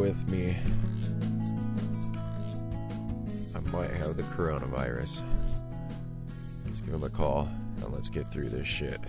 with me. I might have the coronavirus. Let's give him a call and let's get through this shit.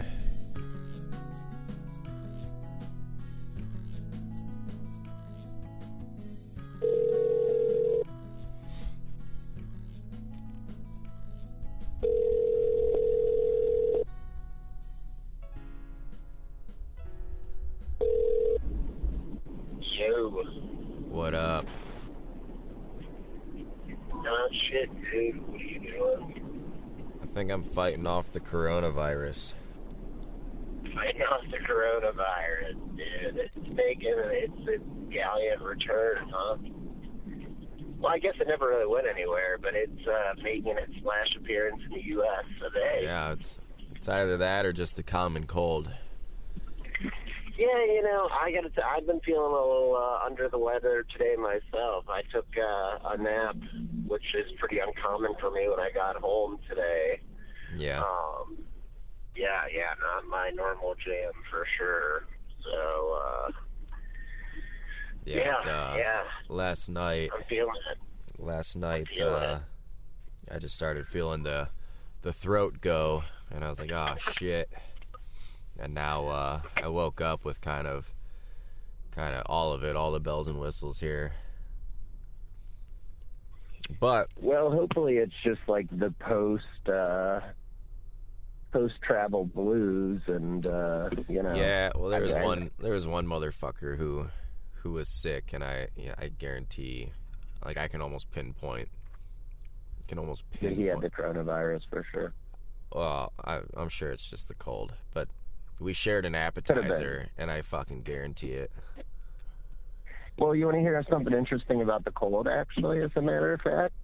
What up? Not shit, dude. What are you doing? I think I'm fighting off the coronavirus. Fighting off the coronavirus, dude. It's making its gallant return, huh? Well, I guess it never really went anywhere, but it's making its splash appearance in the U.S. today. Yeah, it's either that or just the common cold. Yeah, you know, I've been feeling a little under the weather today myself. I took a nap, which is pretty uncommon for me when I got home today. Yeah. Yeah, not my normal jam for sure. So, yeah. Last night, I'm feeling it. I just started feeling the throat go, and I was like, oh shit. And now I woke up with kind of all of it, all the bells and whistles here. But well, hopefully it's just like the post travel blues, and you know. Yeah, well, there was one motherfucker who was sick, and I guarantee, like, I can almost pinpoint. He had the coronavirus for sure. Well, I'm sure it's just the cold, but we shared an appetizer, and I fucking guarantee it. Well, you want to hear something interesting about the cold, actually, as a matter of fact?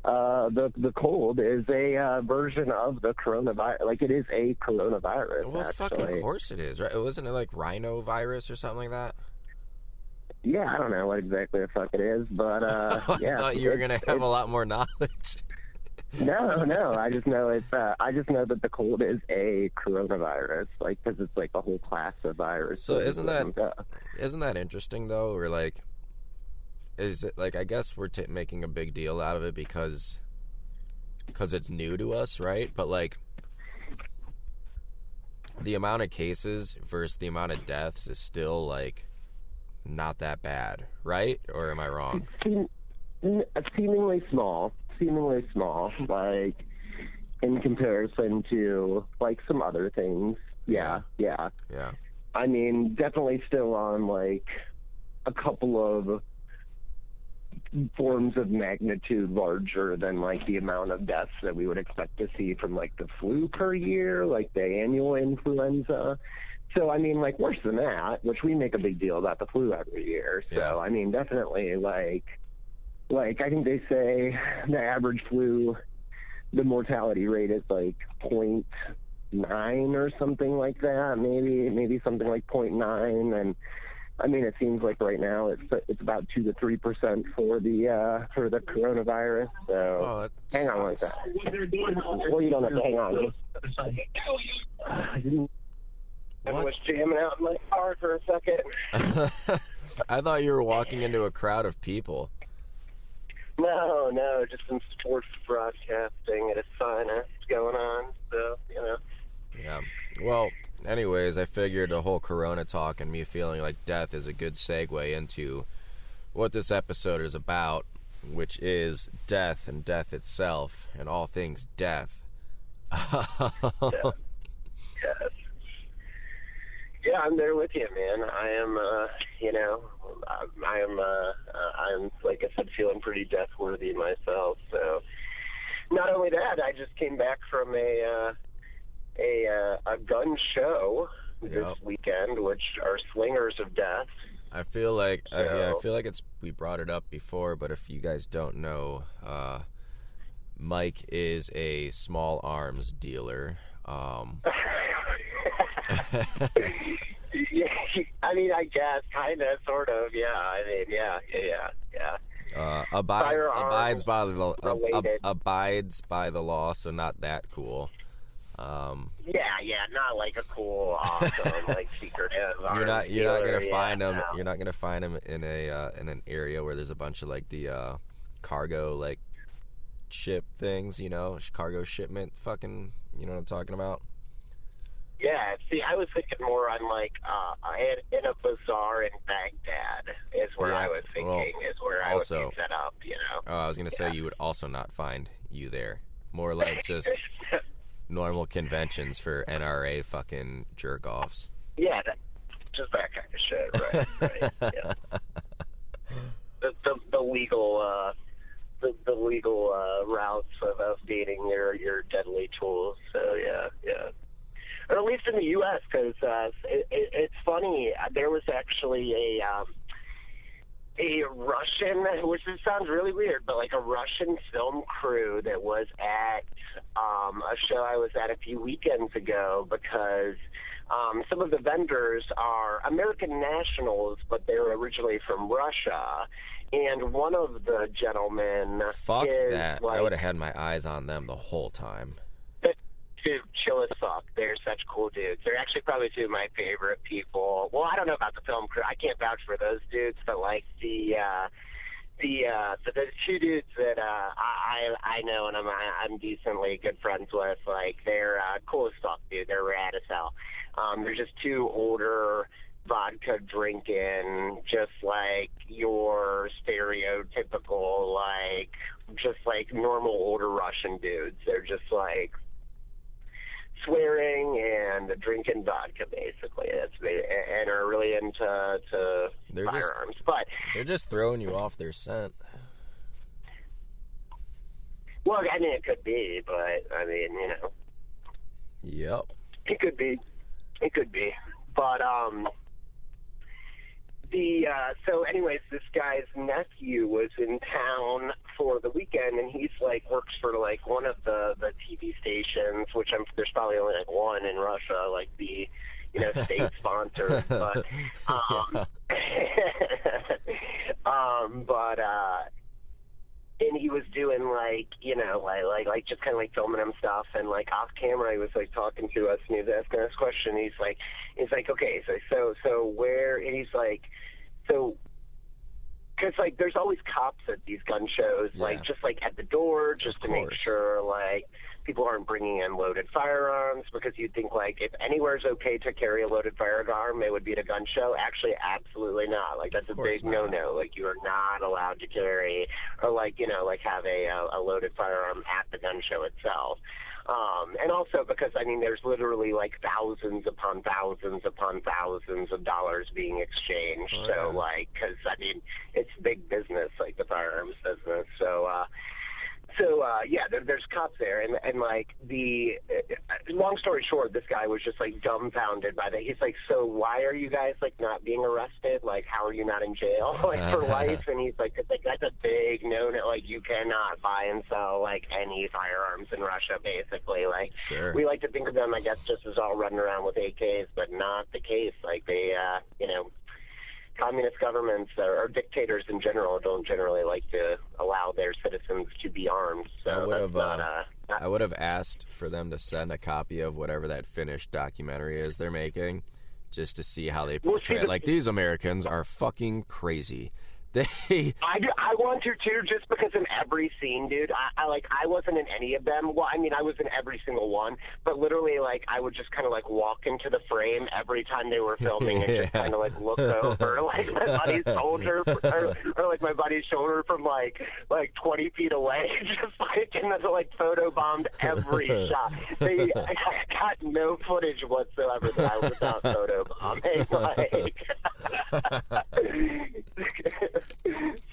The cold is a version of the coronavirus. Like, it is a coronavirus, well, actually. Fucking course it is, right? Wasn't it like rhinovirus or something like that? Yeah, I don't know what exactly the fuck it is, but, yeah. I thought you were going to have a lot more knowledge. No. I just know I just know that the cold is a coronavirus, like, because it's like a whole class of viruses. So isn't that interesting though? Or like, is it like, I guess we're making a big deal out of it because it's new to us, right? But like, the amount of cases versus the amount of deaths is still like not that bad, right? Or am I wrong? Seemingly small, like, in comparison to, like, some other things. Yeah. I mean, definitely still on, like, a couple of forms of magnitude larger than, like, the amount of deaths that we would expect to see from, like, the flu per year, like the annual influenza. So, I mean, like, worse than that, which we make a big deal about the flu every year. So, yeah. I mean, definitely, like, I think they say the average flu, the mortality rate is like 0.9 or something like that, maybe something like 0.9. And I mean, it seems like right now it's about 2 to 3% for the coronavirus. So hang on like that. Well, you don't have to hang on. I was jamming out in my car for a second. I thought you were walking into a crowd of people. No, just some sports broadcasting at a sinus going on, so, you know. Yeah. Well, anyways, I figured the whole corona talk and me feeling like death is a good segue into what this episode is about, which is death and death itself and all things death. Yes. Yeah, I'm there with you, man. I am, I'm, like I said, feeling pretty death-worthy myself. So, not only that, I just came back from a gun show this weekend, which are Slingers of Death. I feel like we brought it up before, but if you guys don't know, Mike is a small arms dealer. Yeah, I mean, I guess, kind of, sort of, yeah. I mean, yeah. Abides by the law, so not that cool. Not like a cool, awesome, like secretive. You're not gonna find them. No. You're not gonna find them in an area where there's a bunch of like the cargo like ship things, cargo shipment. Fucking, you know what I'm talking about? Yeah, see, I was thinking more on like in a bazaar in Baghdad is where I was thinking I would be set up, Oh, I was gonna say you would also not find you there. More like just normal conventions for NRA fucking jerk offs. Yeah, just that kind of shit, right? Yeah. The legal the legal routes of dating your deadly tools. So yeah. Or at least in the U.S., because it's funny. There was actually a Russian, which sounds really weird, but like a Russian film crew that was at a show I was at a few weekends ago, because some of the vendors are American nationals, but they're originally from Russia. And one of the gentlemen Fuck is that. like, I would have had my eyes on them the whole time. Dude, chill as fuck. They're such cool dudes. They're actually probably two of my favorite people. Well, I don't know about the film crew. I can't vouch for those dudes, but like the two dudes that I know and I'm decently good friends with, like they're cool as fuck, dude. They're rad as hell. They're just two older, vodka drinking, just like your stereotypical, like just like normal older Russian dudes. They're just like swearing and drinking vodka, basically. And are really into firearms. But they're just throwing you off their scent. Well, I mean, it could be, but I mean, Yep. It could be. But so anyways, this guy's nephew was in town for the weekend, and he's like works for like one of the TV stations, which there's probably only like one in Russia, like the state sponsors, but and he was doing like like just kind of like filming him stuff, and like off camera he was like talking to us, and he was asking us questions. He's like okay, so where, and he's like, so because like there's always cops at these gun shows, like just like at the door, just to make sure like people aren't bringing in loaded firearms, because you'd think like if anywhere's okay to carry a loaded firearm, it would be at a gun show. Actually, absolutely not. Like that's a big no-no. Like you are not allowed to carry or like like have a loaded firearm at the gun show itself. And also because, I mean, there's literally like thousands upon thousands upon thousands of dollars being exchanged. Oh, yeah. So like, because I mean, it's big business, like the firearms business. So there's cops there, and like long story short, this guy was just like dumbfounded by that. He's like, so why are you guys like not being arrested? Like, how are you not in jail like for life? And he's like, that's a big no-no. Like, you cannot buy and sell like any firearms in Russia. Basically, like we like to think of them, I guess, just as all running around with AKs, but not the case. Like they, communist governments or dictators in general don't generally like to allow their citizens to be armed. So I would have asked for them to send a copy of whatever that finished documentary is they're making, just to see how they portray it. Like, these Americans are fucking crazy. I want to too, just because in every scene, dude, I wasn't in any of them. Well, I mean, I was in every single one, but literally, like, I would just kind of like walk into the frame every time they were filming and just kind of like look over like my buddy's shoulder or like my buddy's shoulder from like 20 feet away, just like, and then like photo bombed every shot. I got no footage whatsoever that I was not photo bombing.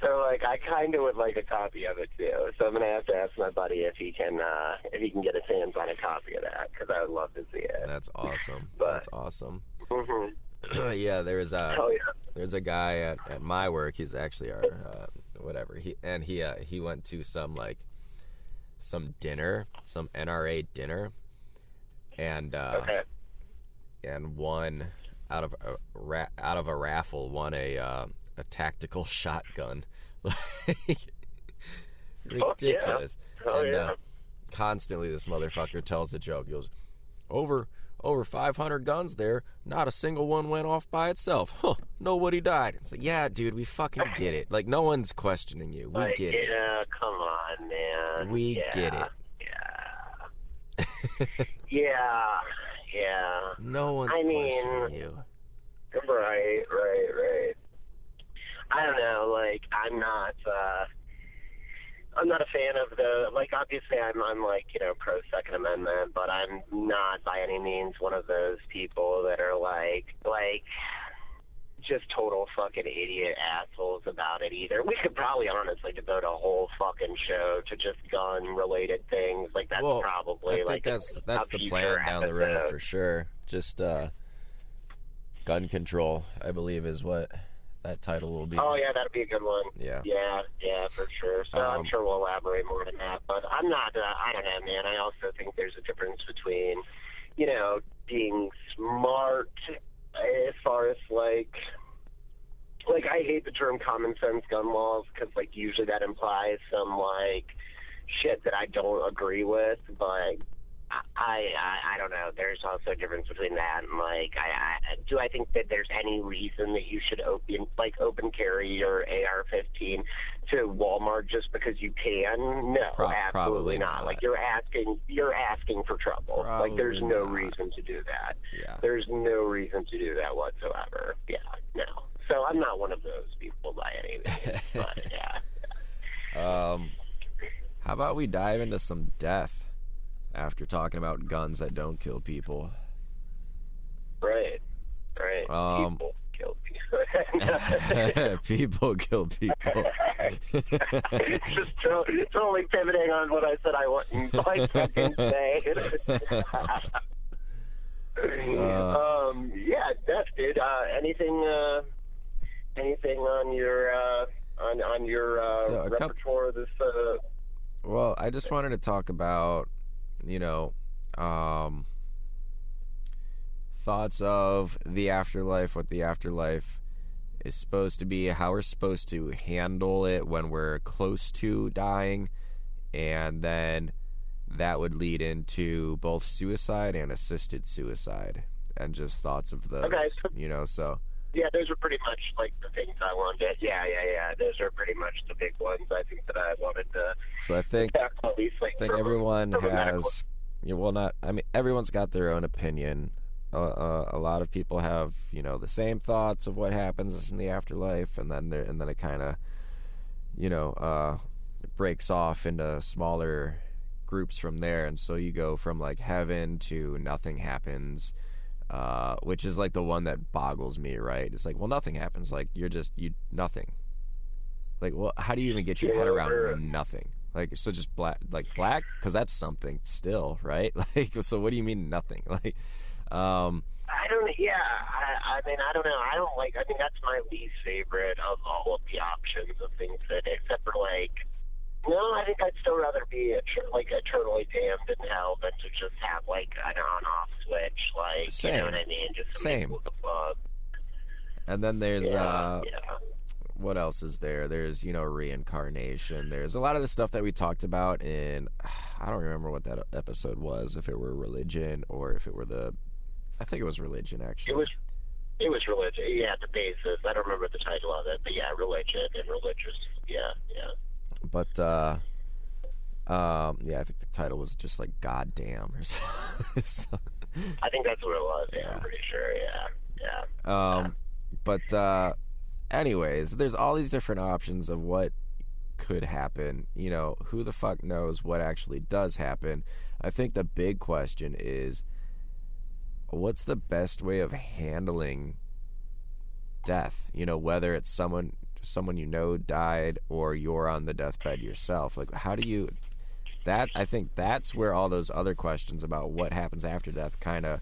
So like I kind of would like a copy of it too. So I'm gonna have to ask my buddy if he can get his hands on a copy of that, because I would love to see it. That's awesome. That's awesome. Mm-hmm. Yeah, there's a guy at my work. He's actually our whatever. He went to some dinner, some NRA dinner, and and won out of a raffle, won a tactical shotgun. Ridiculous. Oh, and constantly this motherfucker tells the joke. He goes, over 500 guns there, not a single one went off by itself. Huh, nobody died. It's like, yeah, dude, we fucking get it. Like, no one's questioning you. We get it. Yeah, come on, man. We get it. Yeah. Yeah. No one's questioning you. Right. I don't know, like, I'm not a fan of the, like, obviously I'm like, you know, pro Second Amendment, but I'm not by any means one of those people that are like just total fucking idiot assholes about it either. We could probably honestly devote a whole fucking show to just gun-related things. Like, that's probably, I think that's the plan down the road for sure. Just gun control, I believe, is what that title will be. Oh, yeah, that'd be a good one. Yeah, for sure. So I'm sure we'll elaborate more on that. But I'm not, I don't know, man. I also think there's a difference between, you know, being smart as far as, like I hate the term common sense gun laws because, like, usually that implies some, like, shit that I don't agree with. But I don't know. There's also a difference between that and, like, do I think that there's any reason that you should open carry your AR-15 to Walmart just because you can? No, absolutely not. Like, you're asking for trouble. Probably like, there's no reason to do that. Yeah. There's no reason to do that whatsoever. Yeah, no. So I'm not one of those people by any means. But yeah. How about we dive into some death after talking about guns that don't kill people? Right. People kill people. People kill people. Just totally pivoting on what I said I wouldn't like fucking say. Yeah, death, dude. Anything on your repertoire this Well, I just wanted to talk about, you know, thoughts of the afterlife, what the afterlife is supposed to be, how we're supposed to handle it when we're close to dying, and then that would lead into both suicide and assisted suicide, and just thoughts of those, you know, so... Yeah, those are pretty much, like, the things I wanted. Yeah. Those are pretty much the big ones I think that I wanted to... So I think everyone has... everyone's got their own opinion. A lot of people have, you know, the same thoughts of what happens in the afterlife, and then it kind of, you know, it breaks off into smaller groups from there, and so you go from, like, heaven to nothing happens, which is, like, the one that boggles me, right? It's like, well, nothing happens. Like, nothing. Like, well, how do you even get your head around nothing? Like, so just black? Because that's something still, right? Like, so what do you mean nothing? Like, I don't know. I think that's my least favorite of all of the options of things that, except for, like, no, I think I'd still rather be eternally damned in hell than to just have, like, an on-off switch, like, Same. You know what I mean? Just Same. With the plug. And then there's, what else is there? There's, you know, reincarnation. There's a lot of the stuff that we talked about in, I don't remember what that episode was, if it were religion or if it were I think it was religion, actually. It was religion, yeah, the basis. I don't remember the title of it, but yeah, religion and religious, yeah. But, I think the title was just like "Goddamn" or something. I think that's what it was. Yeah, I'm pretty sure. Yeah. But anyways, there's all these different options of what could happen. You know, who the fuck knows what actually does happen? I think the big question is, what's the best way of handling death? You know, whether it's someone you know died or you're on the deathbed yourself. Like, how do you... I think that's where all those other questions about what happens after death kind of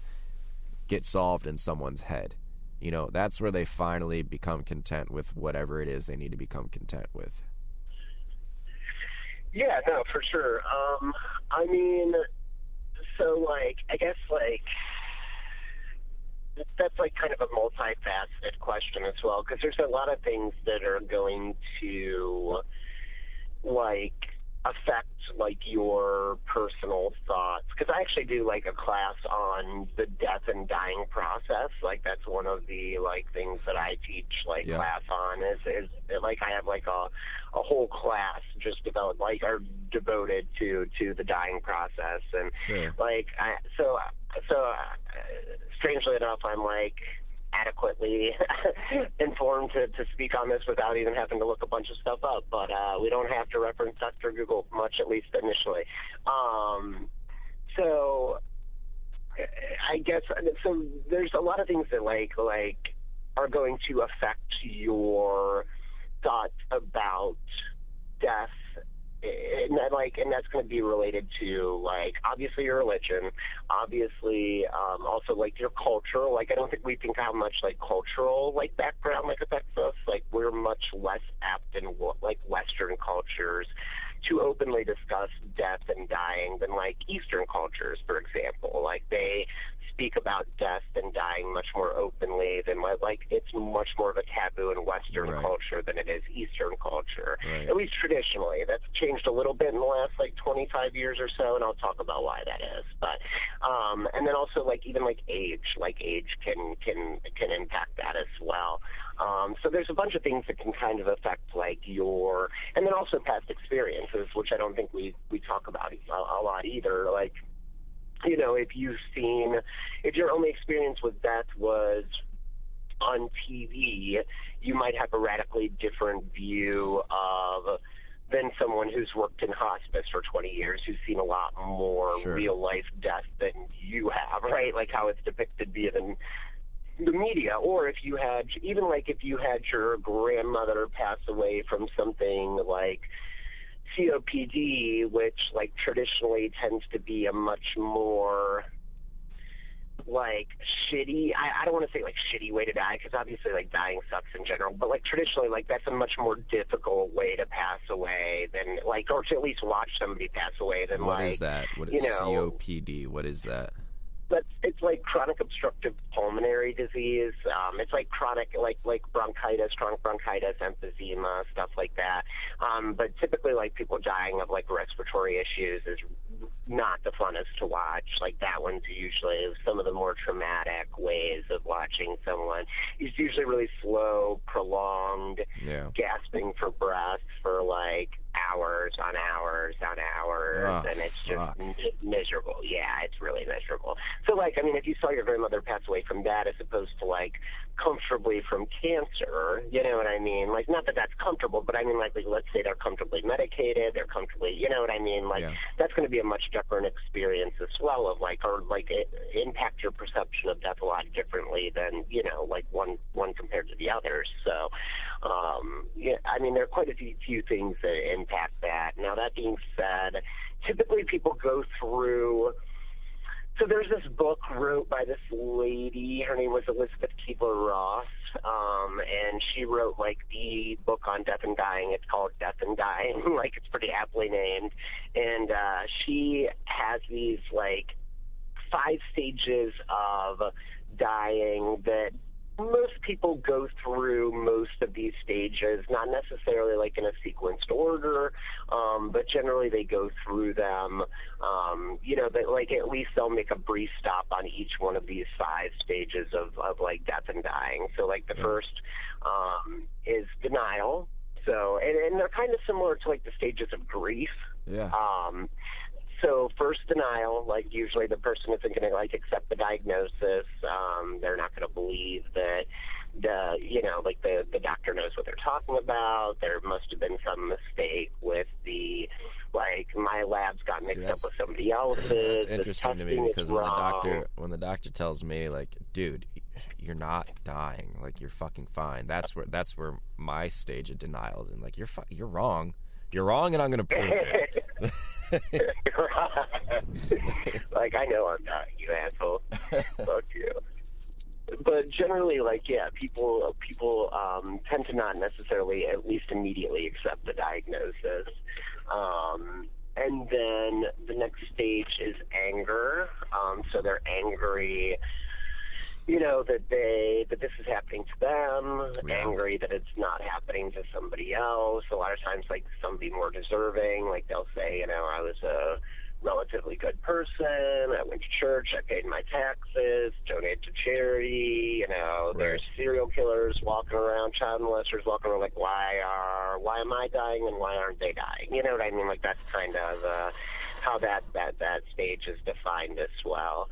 get solved in someone's head. You know, that's where they finally become content with whatever it is they need to become content with. Yeah, no, for sure. I mean, so, like, I guess, like... that's, like, kind of a multifaceted question as well, because there's a lot of things that are going to, like, affect like your personal thoughts, because I actually do like a class on the death and dying process. Like that's one of the like things that I teach like class on is like I have like a whole class just developed like are devoted to the dying process. And like strangely enough, I'm like adequately informed to speak on this without even having to look a bunch of stuff up, but we don't have to reference Dr. Google much, at least initially. So I guess so there's a lot of things that like are going to affect your thoughts about death. And that's going to be related to like obviously your religion, obviously also like your culture. Like I don't think we think how much like cultural like background like affects us. Like we're much less apt in like Western cultures to openly discuss death and dying than like Eastern cultures, for example. Like they speak about death and dying much more openly than like it's much more of a taboo in Western culture than it is Eastern culture, at least traditionally. That's changed a little bit in the last like 25 years or so, and I'll talk about why that is. But and then also like even like age can impact that as well. So there's a bunch of things that can kind of affect like your, and then also past experiences, which I don't think we talk about a lot either. Like, you know, if your only experience with death was on TV, you might have a radically different view of than someone who's worked in hospice for 20 years, who's seen a lot more real life death than you have, right? Like how it's depicted via the media. Or if you had your grandmother pass away from something like COPD, which like traditionally tends to be a much more like shitty, I don't want to say like shitty way to die, because obviously like dying sucks in general, but like traditionally like that's a much more difficult way to pass away than like, or to at least watch somebody pass away than what is that? What is COPD? What is that? It's like chronic obstructive pulmonary disease. It's like chronic, like bronchitis, chronic bronchitis, emphysema, stuff like that. But typically, like people dying of like respiratory issues is not the funnest to watch. Like that one's usually some of the more traumatic ways of watching someone. It's usually really slow, prolonged, gasping for breath for like hours on hours on hours, and it's just miserable. Yeah, it's really miserable. So, like, I mean, if you saw your grandmother pass away from that as opposed to, like, comfortably from cancer, you know what I mean? Like, not that that's comfortable, but I mean, like let's say they're comfortably medicated, they're comfortably, you know what I mean? Like, that's going to be a much different experience as well of, like, or, like, it impact your perception of death a lot differently than, you know, like, one compared to the others. So, yeah, I mean, there are quite a few things that impact that. Now, that being said, typically people go through. So there's this book wrote by this lady. Her name was Elizabeth Kubler-Ross, and she wrote, like, the book on death and dying. It's called Death and Dying. Like, it's pretty aptly named. And she has these, like, 5 stages of dying that most people go through most of these stages, not necessarily like in a sequenced order, but generally they go through them. You know, that like at least they'll make a brief stop on each one of these 5 stages of like death and dying. So like the first is denial. So and they're kind of similar to like the stages of grief. Yeah. So first denial, like usually the person isn't going to like accept the diagnosis. They're not going to believe that the doctor knows what they're talking about. There must have been some mistake with the, like, my lab's got mixed up with somebody else's. That's interesting to me because when the doctor tells me, like, dude, you're not dying, like you're fucking fine. That's where my stage of denial is, and like you're wrong. You're wrong, and I'm going to prove it. Like, I know I'm not, you asshole. Fuck you. But generally, like, yeah, people tend to not necessarily, at least immediately, accept the diagnosis. And then the next stage is anger. So they're angry. that this is happening to them, angry that it's not happening to somebody else. A lot of times, like, somebody more deserving, like, they'll say, I was a relatively good person, I went to church, I paid my taxes, donated to charity, there's serial killers walking around, child molesters walking around, like, why am I dying and why aren't they dying? You know what I mean? Like, that's kind of how that stage is defined as well.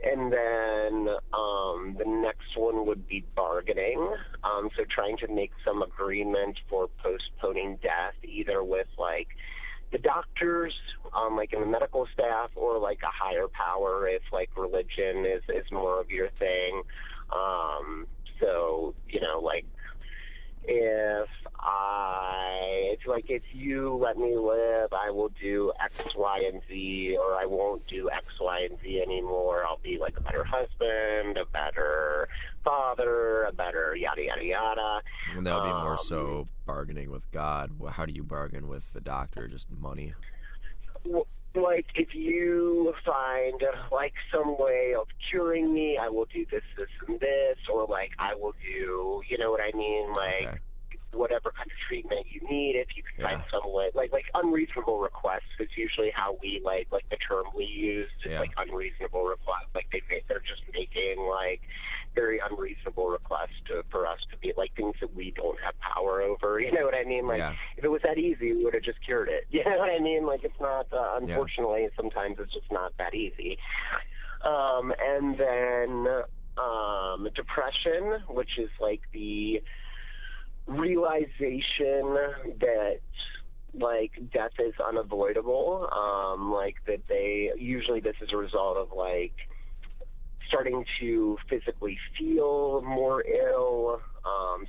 And then the next one would be bargaining. So trying to make some agreement for postponing death, either with, like, the doctors, like in the medical staff, or like a higher power if, like, religion is more of your thing. So, like, if you let me live, I will do X, Y, and Z, or I won't do X, Y, and Z anymore. I'll be, like, a better husband, a better father, a better yada, yada, yada. And that would be more so bargaining with God. How do you bargain with the doctor? Just money? Like, if you find, like, some way of curing me, I will do this, this, and this, or, like, I will do, you know what I mean, like, okay, whatever kind of treatment you need, if you can find some way, like unreasonable requests is usually how we, like the term we use is, like, unreasonable requests, like, they're just making, like, very unreasonable requests for us to be, like, things that we don't have power over, you know what I mean? Like, if it was that easy, we would have just cured it, you know what I mean? Like, it's not, unfortunately, sometimes it's just not that easy. And then depression, which is, like, the realization that, like, death is unavoidable, like, that usually this is a result of, like, starting to physically feel more ill,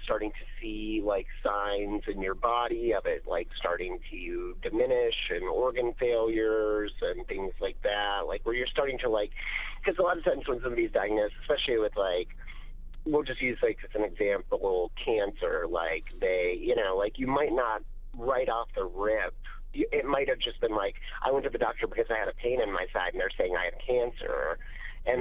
starting to see, like, signs in your body of it, like, starting to diminish, and organ failures and things like that, like, where you're starting to, like, because a lot of times when somebody's diagnosed, especially with, like, we'll just use, like, as an example, cancer, like, like, you might not right off the rip, it might have just been like, I went to the doctor because I had a pain in my side and they're saying I have cancer. And,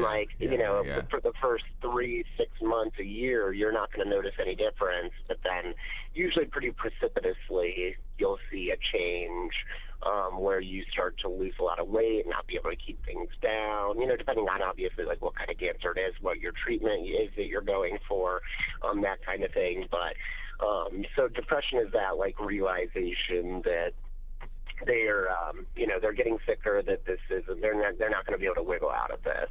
for the first 3-6 months, a year, you're not going to notice any difference. But then usually pretty precipitously, you'll see a change where you start to lose a lot of weight and not be able to keep things down, depending on, obviously, like, what kind of cancer it is, what your treatment is that you're going for, that kind of thing. But so depression is that, like, realization that they're they're getting sicker, that this is, they're not going to be able to wiggle out of this.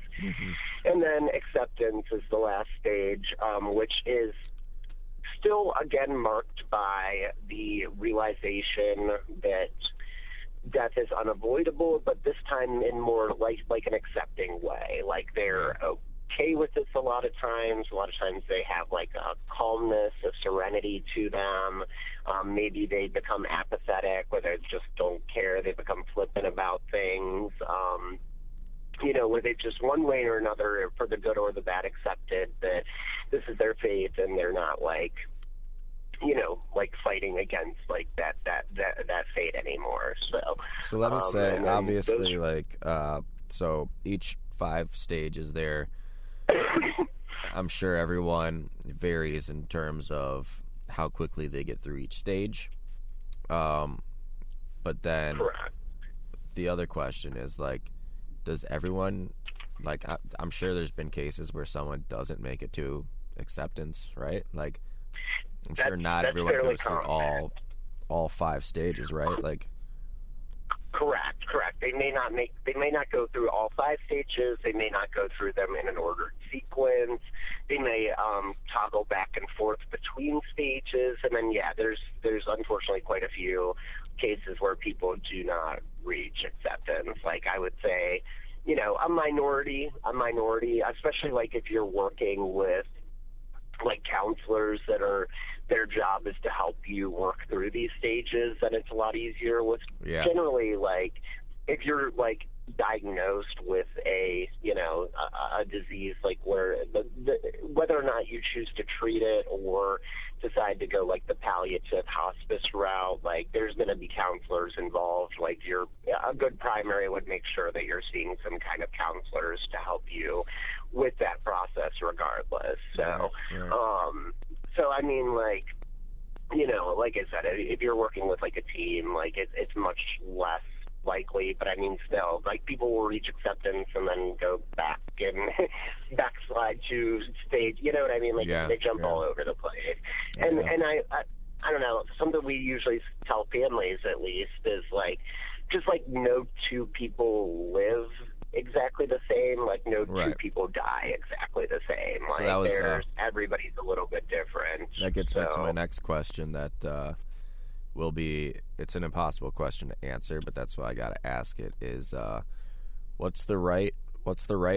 And then acceptance is the last stage, which is still, again, marked by the realization that death is unavoidable, but this time in more like an accepting way. Like, they're okay with this a lot of times. A lot of times they have, like, a calmness, a serenity to them. Maybe they become apathetic, where they just don't care. They become flippant about things. Where they just, one way or another, for the good or the bad, accepted that this is their fate, and they're not, like, like, fighting against, like, that fate anymore. So let me say, obviously, like, so each 5 stages there, I'm sure everyone varies in terms of how quickly they get through each stage. But then the other question is, like, does everyone, like, I'm sure there's been cases where someone doesn't make it to acceptance, right? Like, I'm sure not everyone goes through all 5 stages, right? Like, correct. They may not go through all 5 stages. They may not go through them in an ordered sequence. They may toggle back and forth between stages. And then, there's unfortunately quite a few cases where people do not reach acceptance. Like, I would say, a minority, especially, like, if you're working with, like, counselors that are, their job is to help you work through these stages, then it's a lot easier. With generally, like, if you're, like, diagnosed with a disease, like, where whether or not you choose to treat it or decide to go, like, the palliative hospice route, like, there's going to be counselors involved. Like, a good primary would make sure that you're seeing some kind of counselors to help you with that process regardless. So, so I mean, like, you know, like I said, if you're working with like a team, like it's much less likely, but I mean, still, like, people will reach acceptance and then go back and backslide to stage, you know what I mean? Like, they jump all over the place. And I don't know, something we usually tell families, at least, is like, just like no two people live exactly the same, like no two people die exactly the same. Like, so that was, everybody's a little bit different. That gets me to my next question that will be, it's an impossible question to answer, but that's why I got to ask it, is what's the right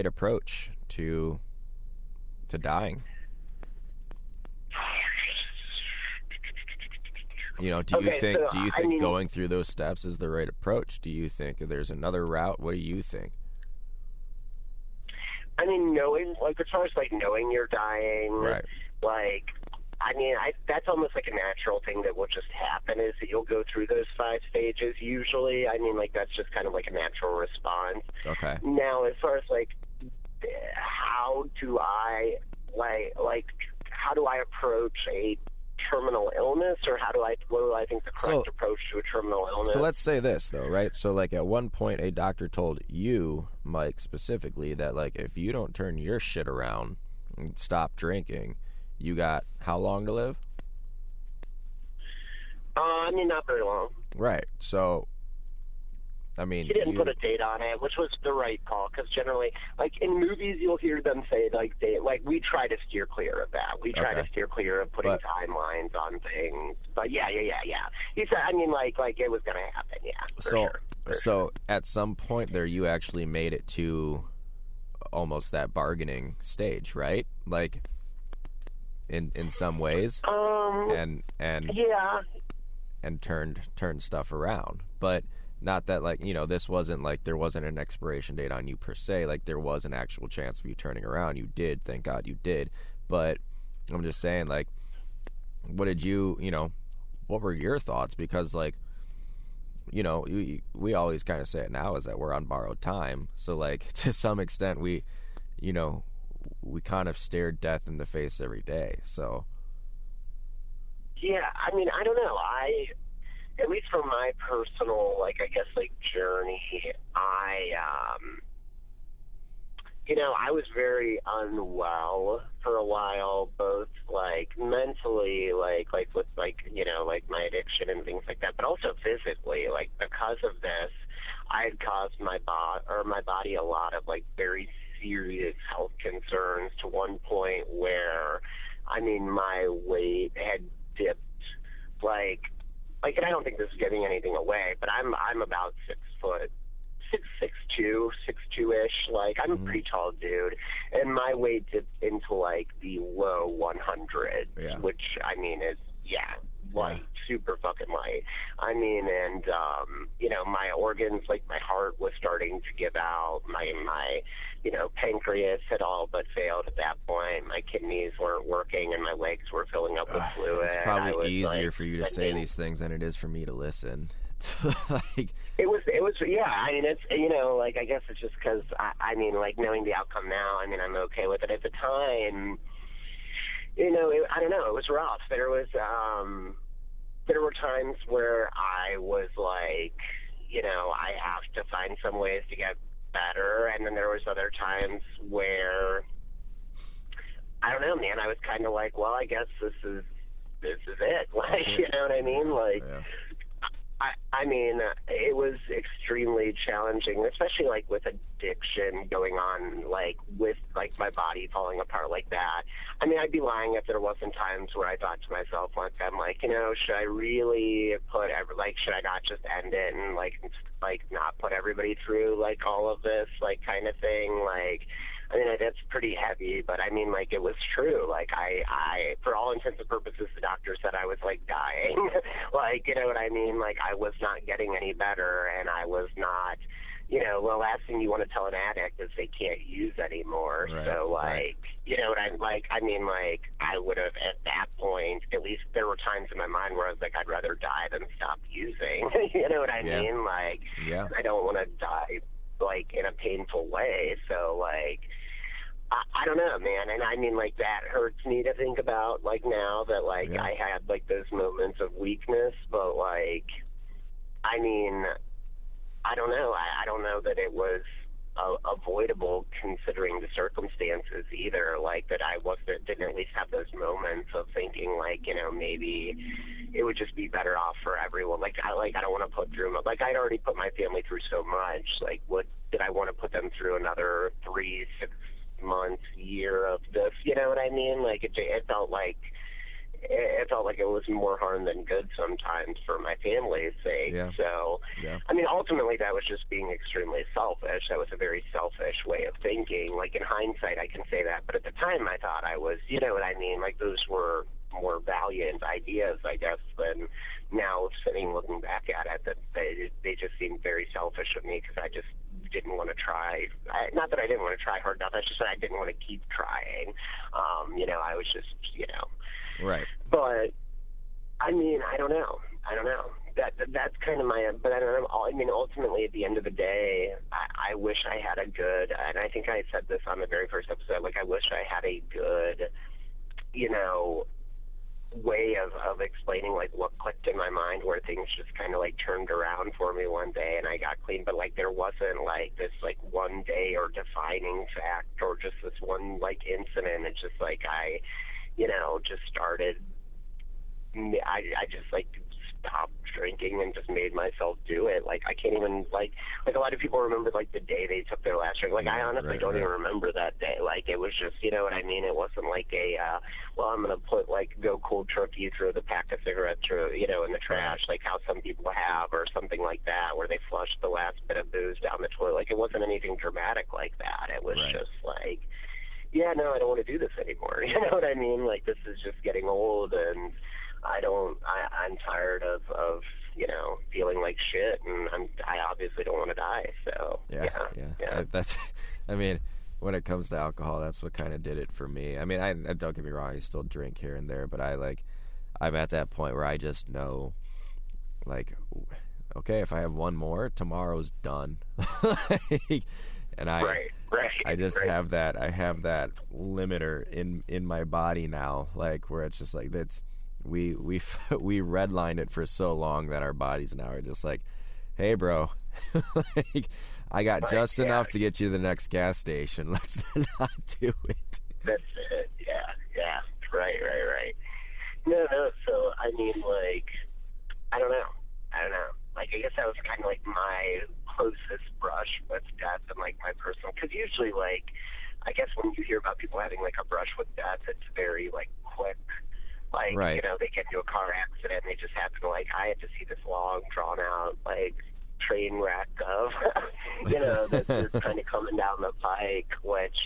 approach to dying? You know, do you think going through those steps is the right approach? Do you think there's another route? What do you think? I mean, knowing, like, as far as, like, knowing you're dying, like, I mean, that's almost like a natural thing that will just happen, is that you'll go through those 5 stages usually. I mean, like, that's just kind of like a natural response. Okay. Now, as far as, like, how do I approach a terminal illness, or what do I think the correct approach to a terminal illness? So let's say this, though, right? So, like, at one point, a doctor told you, Mike, specifically, that, like, if you don't turn your shit around and stop drinking, you got how long to live? I mean, not very long. Right. So, I mean, he didn't put a date on it, which was the right call, because generally, like, in movies, you'll hear them say, like, we try to steer clear of that. We try to steer clear of putting timelines on things. But yeah. He said, I mean, like it was going to happen, for sure. At some point there, you actually made it to almost that bargaining stage, right? Like, in some ways, and turned stuff around, but not that, like, you know, this wasn't like there wasn't an expiration date on you per se. Like, there was an actual chance of you turning around. You did, thank God you did. But I'm just saying, like, what were your thoughts? Because, like, you know, we always kind of say it now, is that we're on borrowed time. So, like, to some extent, we kind of stared death in the face every day. So, yeah, I mean, I don't know. At least from my personal, like, I guess, like, journey, I was very unwell for a while, both, like, mentally, like with, like, you know, like, my addiction and things like that, but also physically. Like, because of this, I had caused my body a lot of, like, very serious health concerns, to one point where, I mean, my weight had dipped, like, and I don't think this is giving anything away, but I'm about 6 foot, 6'2", 6'2"-ish. Like, I'm a pretty tall dude, and my weight dipped into, like, the low 100s, which, I mean, is, light, super fucking light. I mean, and, you know, my organs, like, my heart was starting to give out, my you know, pancreas had all but failed at that point. My kidneys weren't working, and my legs were filling up with fluid. It's probably easier for you to say these things than it is for me to listen. Like, it was, yeah. I mean, it's, you know, like, I guess it's just because, I mean, like, knowing the outcome now, I mean, I'm okay with it. At the time, you know, I don't know, it was rough. There were times where I was like, you know, I have to find some ways to get better, and then there was other times where, I don't know, man, I was kind of like, well, I guess this is it. Like, you know what I mean? Like, I mean, it was extremely challenging, especially, like, with addiction going on, like, with, like, my body falling apart like that. I mean, I'd be lying if there wasn't times where I thought to myself, like, I'm like, you know, should I really should I not just end it and, like, not put everybody through, like, all of this, like, kind of thing? Like, I mean, that's pretty heavy, but I mean, like, it was true. Like, I for all intents and purposes, the doctor said I was, like, dying. Like, you know what I mean? Like, I was not getting any better, and I was not, you know, the last thing you want to tell an addict is they can't use anymore. Right, so, like, you know what I like? I mean, like, I would have, at that point, at least there were times in my mind where I was like, I'd rather die than stop using. You know what I mean? Like, I don't want to die, like, in a painful way. So, like, I don't know, man. And I mean, like, that hurts me to think about, like, now that, like, Yeah. I had, like, those moments of weakness. But, like, I mean, I don't know. I don't know that it was avoidable considering the circumstances either. Like, that I didn't at least have those moments of thinking, like, you know, maybe it would just be better off for everyone. Like, I don't want to put through, like, I'd already put my family through so much. Like, what did I want to put them through another 3, 6 months, year of this? You know what I mean? Like, it felt like it was more harm than good sometimes for my family's sake. Yeah. So, Yeah. I mean, ultimately that was just being extremely selfish. That was a very selfish way of thinking. Like, in hindsight, I can say that. But at the time, I thought I was, you know what I mean? Like, those were more valiant ideas, I guess, than now looking back at it, that they just seemed very selfish of me because I just didn't want to try. Not that I didn't want to try hard enough. That's just that I didn't want to keep trying. You know, I was just, you know. Right. But I mean, I don't know. That's kind of my. But I don't know. I mean, ultimately, at the end of the day, I wish I had a good. And I think I said this on the very first episode. Like, I wish I had a good, you know, way of explaining, like, what clicked in my mind, where things just kind of, like, turned around for me one day and I got clean. But, like, there wasn't, like, this, like, one day or defining fact or just this one, like, incident. It's just like I, you know, just started. I just, like, stopped drinking and just made myself do it. Like, I can't even, like a lot of people remember, like, the day they took their last drink. Like, I honestly don't even remember that day. Like, it was just, you know what I mean? It wasn't like a, well, I'm going to put, like, go cold turkey through the pack of cigarettes, through, you know, in the trash, like how some people have, or something like that, where they flushed the last bit of booze down the toilet. Like, it wasn't anything dramatic like that. It was just like, yeah, no, I don't want to do this anymore. You know what I mean? Like, this is just getting old, and I'm tired of, you know, feeling like shit, and I obviously don't want to die. So yeah. That's, I mean, when it comes to alcohol, that's what kind of did it for me. I mean, I don't get me wrong, I still drink here and there, but I'm at that point where I just know, like, okay, if I have one more, tomorrow's done. And I just have that. I have that limiter in my body now, like, where it's just like that's. We redlined it for so long that our bodies now are just like, hey, bro, like, I got just enough to get you to the next gas station. Let's not do it. That's it. Yeah. Right. No. So, I mean, like, I don't know. Like, I guess that was kind of like my closest brush with death and, like, my personal, because usually, like, I guess when you hear about people having, like, a brush with death, it's very, like, quick. Like, you know, they get into a car accident and they just happen to, like, I had to see this long, drawn-out, like, train wreck of, you know, that's kind of coming down the pike, which,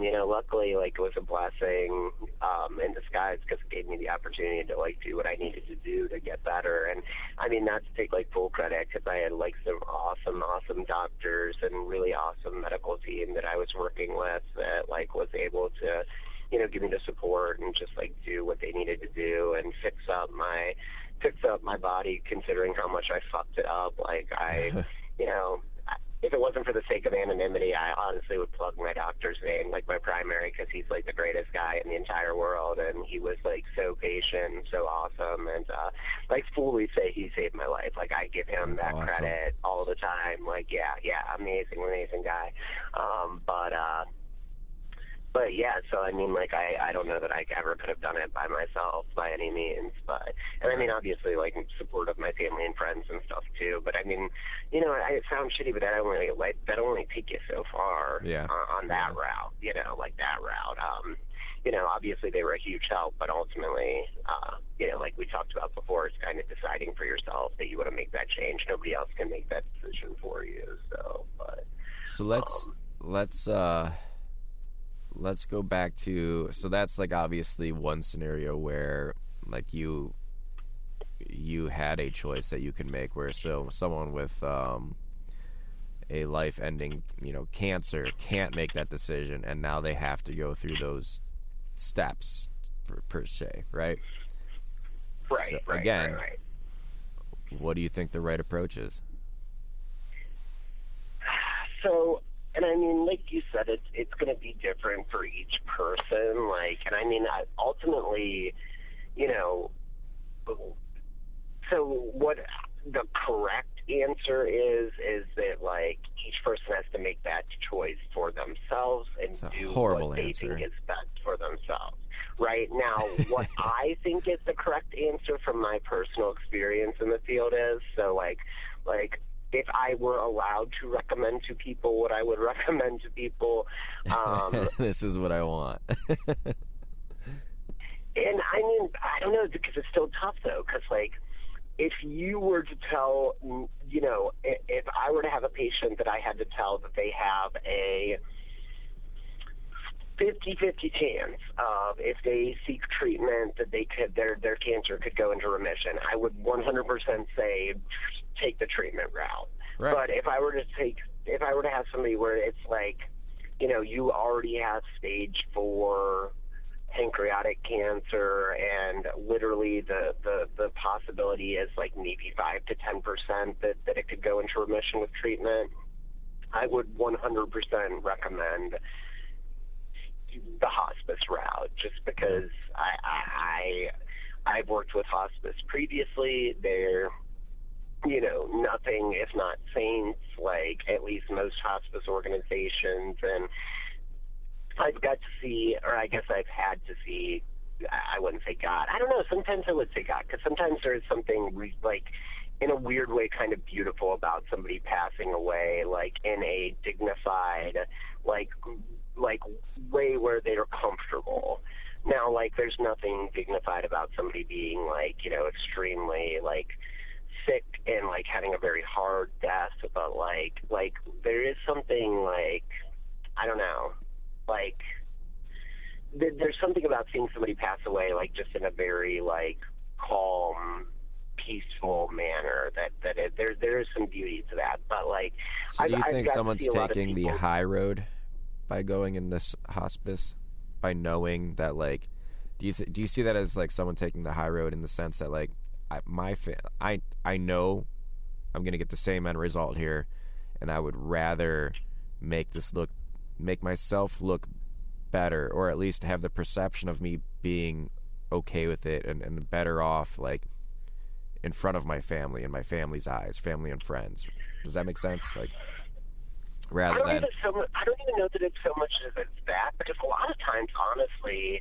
you know, luckily, like, it was a blessing in disguise because it gave me the opportunity to, like, do what I needed to do to get better. And, I mean, not to take, like, full credit, because I had, like, some awesome doctors and really awesome medical team that I was working with that, like, was able to, you know, give me the support and just, like, do what they needed to do and fix up my body, considering how much I fucked it up. Like, I, you know, if it wasn't for the sake of anonymity, I honestly would plug my doctor's name, like, my primary, because he's, like, the greatest guy in the entire world, and he was, like, so patient and so awesome, and, like, fully say he saved my life. Like, I give him that credit all the time. Like, yeah, amazing guy. But yeah, so I mean, like, I don't know that I ever could have done it by myself by any means, but, and I mean, obviously, like, in support of my family and friends and stuff too, but I mean, you know, it sounds shitty, but that'll only take you so far on that route, you know, like that route. You know, obviously they were a huge help, but ultimately, you know, like we talked about before, it's kind of deciding for yourself that you want to make that change. Nobody else can make that decision for you. So, but. So let's go back to, so that's, like, obviously one scenario where, like, you had a choice that you can make, where someone with a life-ending, you know, cancer can't make that decision, and now they have to go through those steps per se, right? Right. Right. What do you think the right approach is? So, I And I mean, like you said, it's going to be different for each person. Like, and I mean, ultimately, you know, so what the correct answer is that, like, each person has to make that choice for themselves and do what they think is best for themselves. Right now, what I think is the correct answer from my personal experience in the field is, so like if I were allowed to recommend to people what I would recommend to people. This is what I want. And I mean, I don't know, because it's still tough though, because like, if you were to tell, you know, if I were to have a patient that I had to tell that they have a 50-50 chance of, if they seek treatment, that they could, their cancer could go into remission, I would 100% say take the treatment route. Right. But if I were to have somebody where it's like, you know, you already have stage 4 pancreatic cancer, and literally the possibility is like maybe 5 to 10% that it could go into remission with treatment, I would 100% recommend the hospice route, just because I've worked with hospice previously. They're, you know, nothing if not saints, like at least most hospice organizations, and I've got to see, or I guess I've had to see, I wouldn't say God. I don't know, sometimes I would say God, because sometimes there is something, like, in a weird way, kind of beautiful about somebody passing away, like, in a dignified, like way where they're comfortable. Now, like, there's nothing dignified about somebody being, like, you know, extremely, like, sick and, like, having a very hard death, but, like, there is something, like, I don't know, like, there's something about seeing somebody pass away, like, just in a very, like, calm, peaceful manner there is some beauty to that. But, like, so do you think someone's taking the high road by going in this hospice, by knowing that, like, do you see that as, like, someone taking the high road in the sense that, like, I know I'm gonna get the same end result here, and I would rather make myself look better, or at least have the perception of me being okay with it and better off, like, in front of my family, in my family's eyes, family and friends. Does that make sense? Like, rather than... I don't even know that it's so much as it's that, because a lot of times, honestly,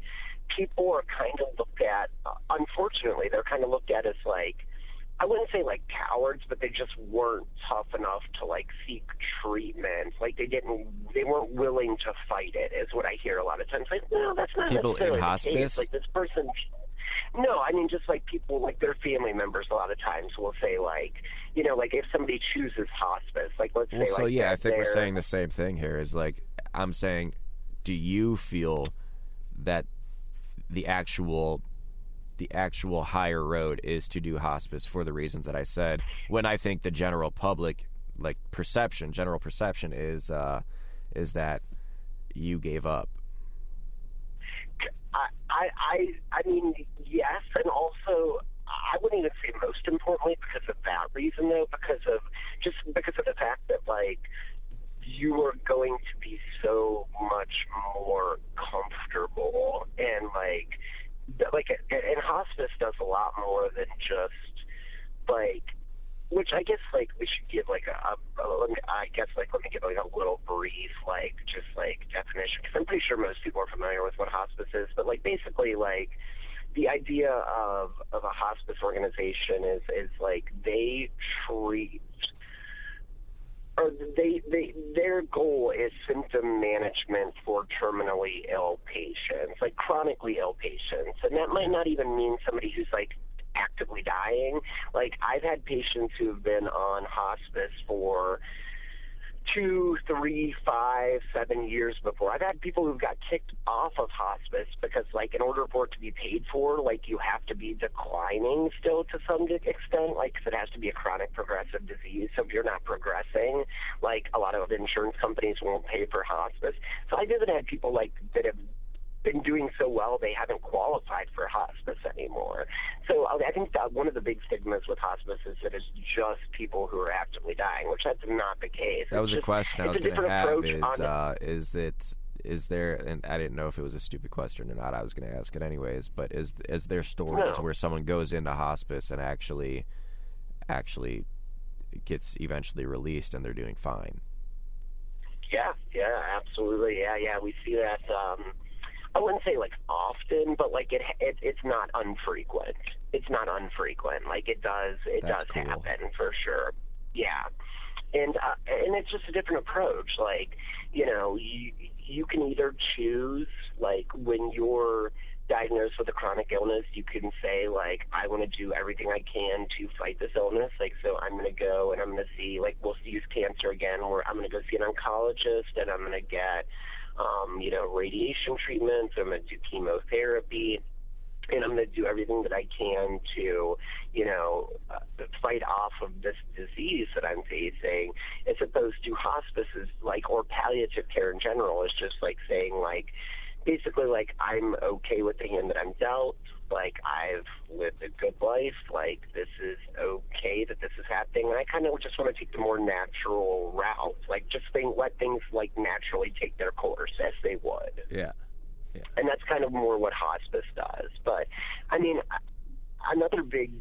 people are kind of looked at, unfortunately, they're kind of looked at as, like, I wouldn't say like cowards, but they just weren't tough enough to, like, seek treatment. Like, they weren't willing to fight it, is what I hear a lot of times. Like, no, that's not people necessarily in hospice. The case. Like, this person, no, I mean, just like people, like their family members a lot of times will say, like, you know, like if somebody chooses hospice, like, let's say, so like, yeah, I think we're saying the same thing here. Is like, I'm saying, do you feel that the actual higher road is to do hospice for the reasons that I said, when I think the general public, like, general perception is that you gave up? I mean, yes, and also I wouldn't even say most importantly because of that reason, though, because of the fact that, like, you are going to be so much more comfortable, and and hospice does a lot more than just, like, which I guess, like, we should give, like, let me give, like, a little brief, like, just, like, definition, because I'm pretty sure most people are familiar with what hospice is, but, like, basically, like, the idea of a hospice organization is like, they treat, or their goal is symptom management for terminally ill patients, like chronically ill patients. And that might not even mean somebody who's, like, actively dying. Like, I've had patients who have been on hospice for 2, 3, 5, 7 years before. I've had people who got kicked off of hospice because, like, in order for it to be paid for, like, you have to be declining still to some extent, like, 'cause it has to be a chronic progressive disease. So if you're not progressing, like, a lot of insurance companies won't pay for hospice. So I've even had people, like, that have been doing so well they haven't qualified for hospice anymore. So I think that one of the big stigmas with hospice is that it's just people who are actively dying, which that's not the case. That was a question I was going to have is there, and I didn't know if it was a stupid question or not, I was going to ask it anyways, but is there stories where someone goes into hospice and actually gets eventually released and they're doing fine? Yeah, absolutely. Yeah, we see that. I wouldn't say like often, but like it's not infrequent. It's not infrequent. Like it does cool. happen for sure. Yeah, and it's just a different approach. Like, you know, you can either choose, like when you're diagnosed with a chronic illness, you can say, like, I want to do everything I can to fight this illness. Like, so I'm going to go and I'm going to see, like, we'll use cancer again, where I'm going to go see an oncologist and I'm going to get, radiation treatments. I'm going to do chemotherapy. And I'm going to do everything that I can to, fight off of this disease that I'm facing, as opposed to hospices, like, or palliative care in general, is just like saying, like, basically, like, I'm okay with the hand that I'm dealt. Like, I've lived a good life. Like, this is okay that this is happening. And I kind of just want to take the more natural route. Like, just let things, like, naturally take their course as they would. Yeah. And that's kind of more what hospice does. But, I mean, another big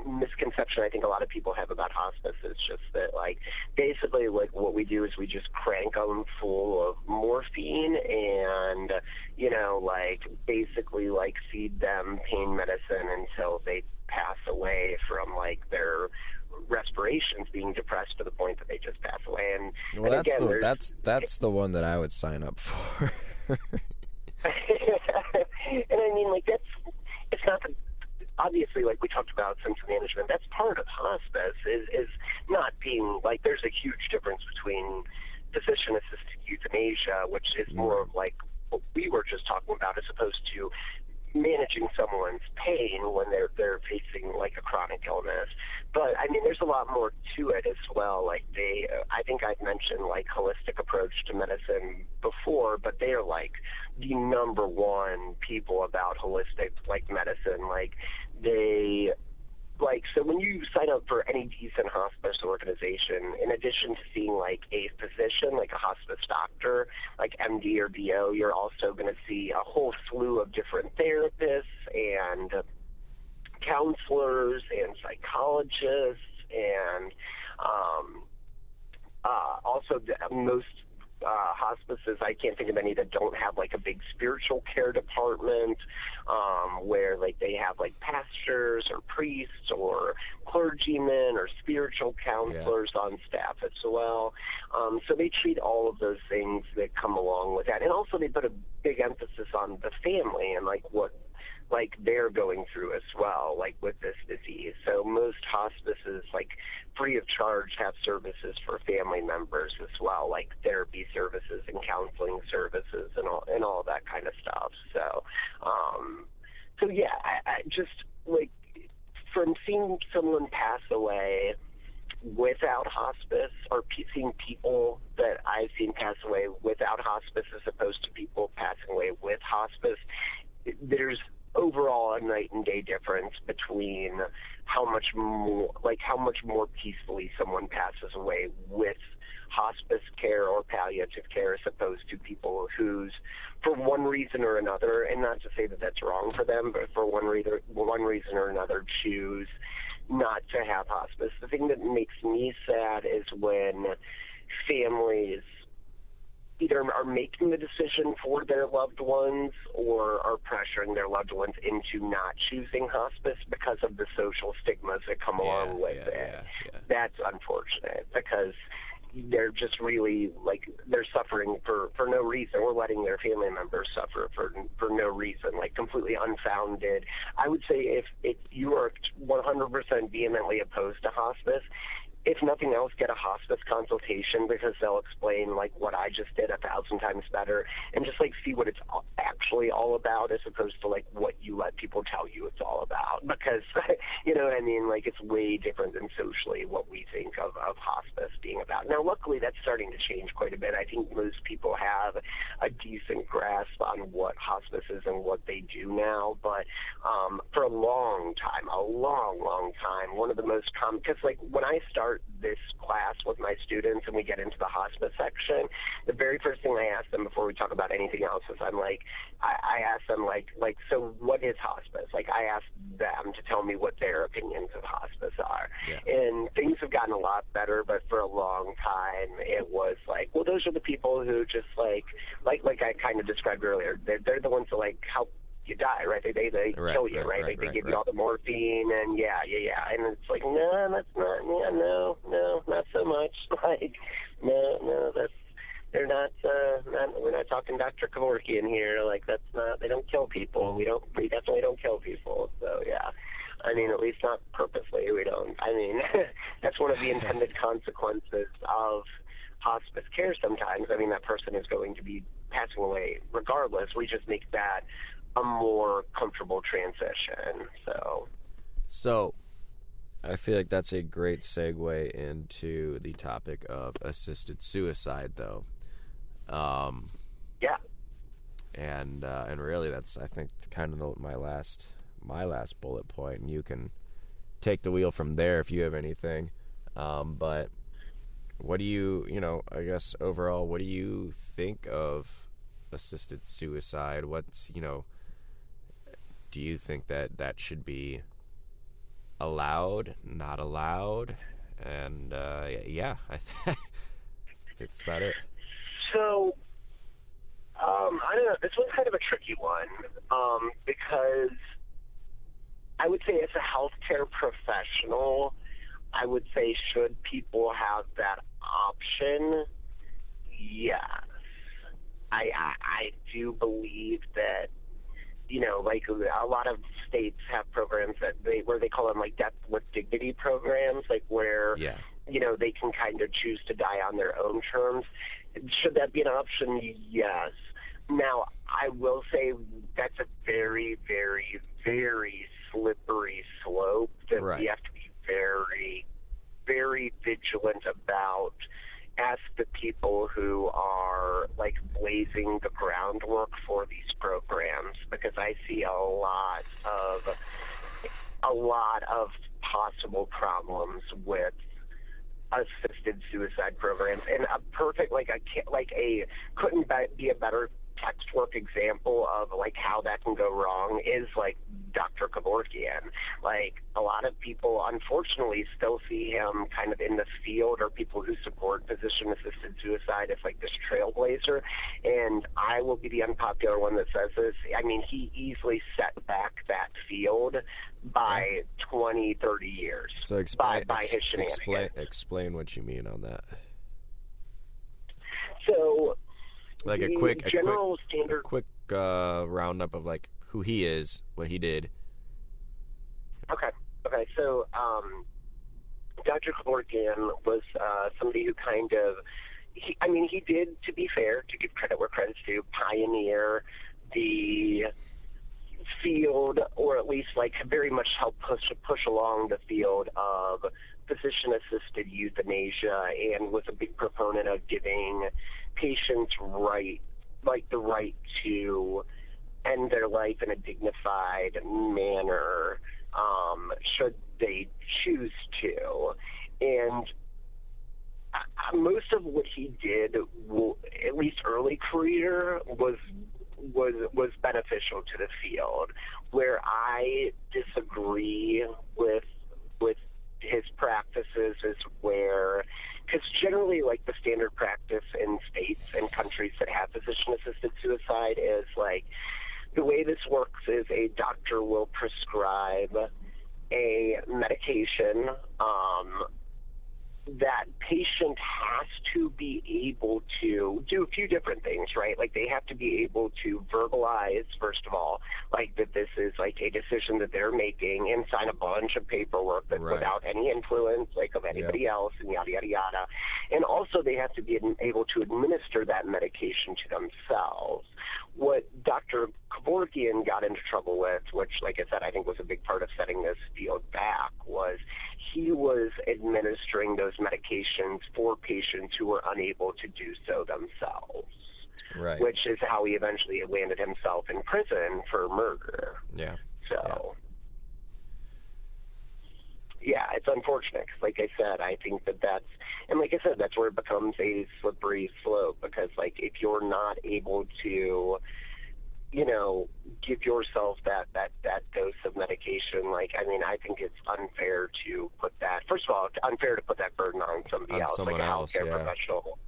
misconception I think a lot of people have about hospice is just that, like, basically, like, what we do is we just crank them full of morphine and, like, basically, like, feed them pain medicine until they pass away from, like, their respirations being depressed to the point that they just pass away. And well, and again, that's the one that I would sign up for. And I mean, like, it's not the, obviously, like we talked about symptom management, that's part of hospice, is not being, like, there's a huge difference between physician-assisted euthanasia, which is more of, like, what we were just talking about, as opposed to managing someone's pain when they're facing, like, a chronic illness. But I mean, there's a lot more to it as well. Like, I think I've mentioned, like, holistic approach to medicine before, but they are, like, the number one people about holistic, like, medicine. Like, so when you sign up for any decent hospice organization, in addition to seeing, like, a physician, like a hospice doctor, like MD or DO, you're also going to see a whole slew of different therapists and counselors and psychologists, and also most hospices, I can't think of any that don't have, like, a big spiritual care department, where, like, they have, like, pastors or priests or clergymen or spiritual counselors on staff as well. So they treat all of those things that come along with that. And also they put a big emphasis on the family and, like, what, like, they're going through as well, like, with this disease. So most hospices, like, free of charge, have services for family members as well, like therapy services and counseling services and all that kind of stuff. So, yeah, I just, like, from seeing someone pass away without hospice, or seeing people that I've seen pass away without hospice as opposed to people passing away with hospice, there's overall a night and day difference between how much more peacefully someone passes away with hospice care or palliative care, as opposed to people who's, for one reason or another, and not to say that that's wrong for them, but for one reason or another, choose not to have hospice. The thing that makes me sad is when families either are making the decision for their loved ones or are pressuring their loved ones into not choosing hospice because of the social stigmas that come along with it. That's unfortunate, because they're just really, like, they're suffering for no reason, or letting their family members suffer for no reason, like, completely unfounded. I would say if you are 100% vehemently opposed to hospice, if nothing else, get a hospice consultation, because they'll explain like what I just did 1,000 times better, and just like see what it's actually all about, as opposed to like what you let people tell you it's all about. Because you know what I mean, like it's way different than socially what we think of hospice being about. Now, luckily, that's starting to change quite a bit. I think most people have a decent grasp on what hospice is and what they do now. But for a long time, one of the most common, because like when I start this class with my students and we get into the hospice section, the very first thing I ask them before we talk about anything else is I'm like, I ask them like, so what is hospice? Like, I ask them to tell me what their opinions of hospice are. Yeah. And things have gotten a lot better, but for a long time it was like, well, those are the people who just like I kind of described earlier. They're the ones that like help you die, right? They kill you, right? They give you all the morphine, and yeah. And it's like, no, that's not, yeah, no, not so much. Like, no, that's, they're not, we're not talking Dr. Kevorkian here. Like, that's not, they don't kill people. We definitely don't kill people. So, yeah. I mean, at least not purposely. We don't. I mean, that's one of the intended consequences of hospice care sometimes. I mean, that person is going to be passing away regardless. We just make that a more comfortable transition. So I feel like that's a great segue into the topic of assisted suicide, though. Yeah. And really, that's, I think, kind of my last bullet point, and you can take the wheel from there if you have anything. But what do you I guess overall, what do you think of assisted suicide? What's, do you think that should be allowed, not allowed? And yeah, I think that's about it. So, I don't know. This one's kind of a tricky one, because I would say as a healthcare professional, I would say, should people have that option? Yes. I do believe that, like a lot of states have programs where they call them like death with dignity programs, like where, they can kind of choose to die on their own terms. Should that be an option? Yes. Now, I will say that's a very, very, very slippery slope that we have to be very, very vigilant about as the people who are like blazing the groundwork for these programs, because I see a lot of possible problems with assisted suicide programs. And a perfect, couldn't be a better textbook example of like how that can go wrong is like Dr. Kevorkian. Like, a lot of people unfortunately still see him kind of in the field, or people who support physician-assisted suicide, as like this trailblazer. And I will be the unpopular one that says this. I mean, he easily set back that field by 20, 30 years. So explain his shenanigans. Explain what you mean on that. So, like a quick roundup of like who he is, what he did. Okay. So, Dr. Kevorkian was somebody who kind of, he did, to be fair, to give credit where credit's due, pioneer the field, or at least like very much help push along the field of physician-assisted euthanasia, and was a big proponent of giving patients the right to end their life in a dignified manner, should they choose to. And most of what he did, at least early career, was beneficial to the field. Where I disagree with his practices is where, because generally, like, the standard practice in states and countries that have physician-assisted suicide is like, the way this works is a doctor will prescribe a medication that patient has to be able to do a few different things, right? Like they have to be able to verbalize, first of all, like that this is like a decision that they're making, and sign a bunch of paperwork that without any influence, like of anybody else, and yada, yada, yada. And also they have to be able to administer that medication to themselves. What Dr. Kevorkian got into trouble with, which, like I said, I think was a big part of setting this field back, was he was administering those medications for patients who were unable to do so themselves, which is how he eventually landed himself in prison for murder. Yeah. So, yeah, it's unfortunate. 'Cause like I said, I think that's where it becomes a slippery slope, because, like, if you're not able to, you know, give yourself that dose of medication, like, I mean, I think it's unfair to put that, first of all, it's unfair to put that burden on somebody else, like a healthcare professional.